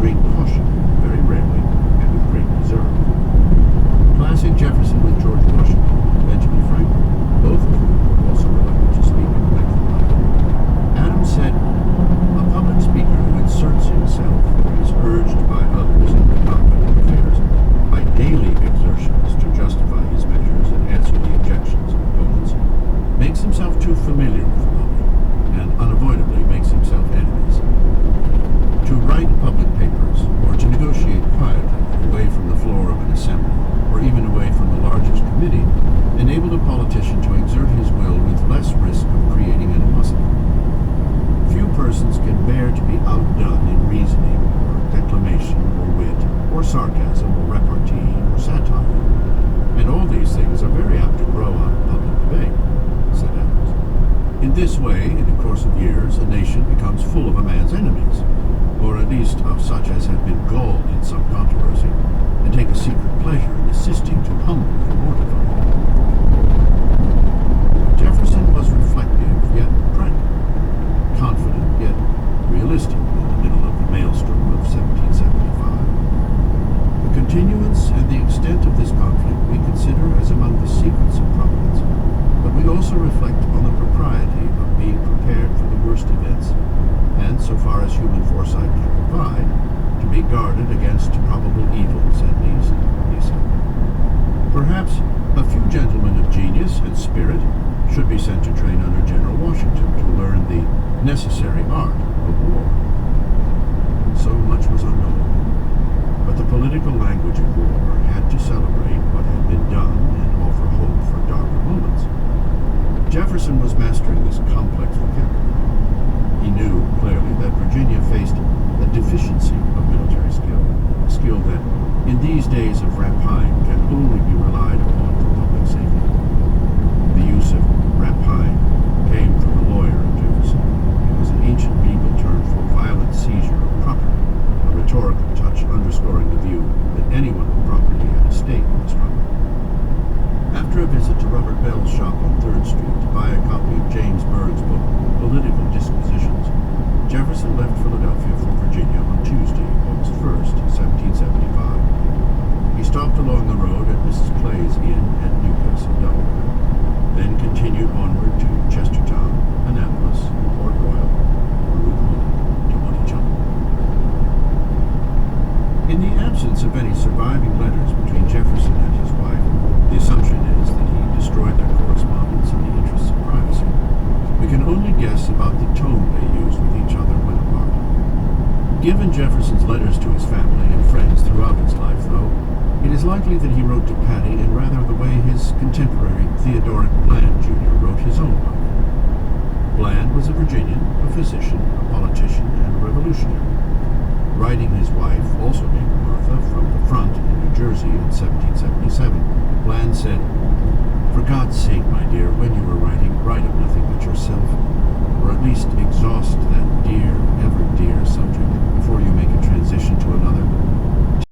great caution, very rarely, and with great reserve. Classing Jefferson with George Washington and Benjamin Franklin, both of whom were also reluctant to speak in lengthy public, Adams said, "A public speaker who inserts himself, or is urged by others in the conduct of affairs, by daily exertions to justify his measures and answer the objections of opponents, makes himself too familiar with the public, and unavoidably makes himself enemies. To write public papers, or to negotiate quietly, away from the floor of an assembly, or even away from the largest committee, enabled a politician to exert his will with less risk of creating animosity. Few persons can bear to be outdone in reasoning, or declamation, or wit, or sarcasm, or repartee, or satire. And all these things are very apt to grow out of public debate," said Adams. "In this way, in the course of years, a nation becomes full of a man's enemies, or at least of such as have been galled in some controversy, and take a secret pleasure in assisting to humble and mortify him." Jefferson was reflective, yet practical, confident, yet realistic in the middle of the maelstrom of 1775. The continuance and the extent of this conflict we consider as among the secrets of Providence, but we also reflect on the propriety of being prepared for the worst events, and, so far as human foresight can provide, to be guarded against probable evils at least, he said. Perhaps a few gentlemen of genius and spirit should be sent to train under General Washington to learn the necessary art of war. So much was unknown, but the political language of war had to celebrate what had been done and offer hope for darker moments. Jefferson was mastering this complex vocabulary. He knew clearly that Virginia faced a deficiency of military skill, a skill that, in these days of rapine, can only be relied upon for public safety. The use of rapine came from the lawyer of Jefferson. It was an ancient legal term for violent seizure of property, a rhetorical touch underscoring the view that anyone with property had a stake in the struggle. After a visit to Robert Bell's shop on 3rd Street to buy a copy of James Byrd's book, Political Disquisitions, Jefferson left Philadelphia for Virginia on Tuesday, August 1st, 1775. He stopped along the road at Mrs. Clay's Inn at Newcastle, Delaware, then continued onward to Chestertown, Annapolis, Port Royal, Route 1 to Monticello. In the absence of any surviving letters between Jefferson and his wife, the assumption is that he destroyed their correspondence in the interests of privacy. We can only guess about the tone they used with each other when apart. Given Jefferson's letters to his family and friends throughout his life, though, it is likely that he wrote to Patty in rather the way his contemporary Theodoric Bland, Jr. wrote his own life. Bland was a Virginian, a physician, a politician, and a revolutionary. Writing his wife, also named Martha, from the front in New Jersey in 1777, Bland said, "For God's sake, my dear, when you are writing, write of nothing but yourself, or at least exhaust that dear, ever dear subject before you make a transition to another.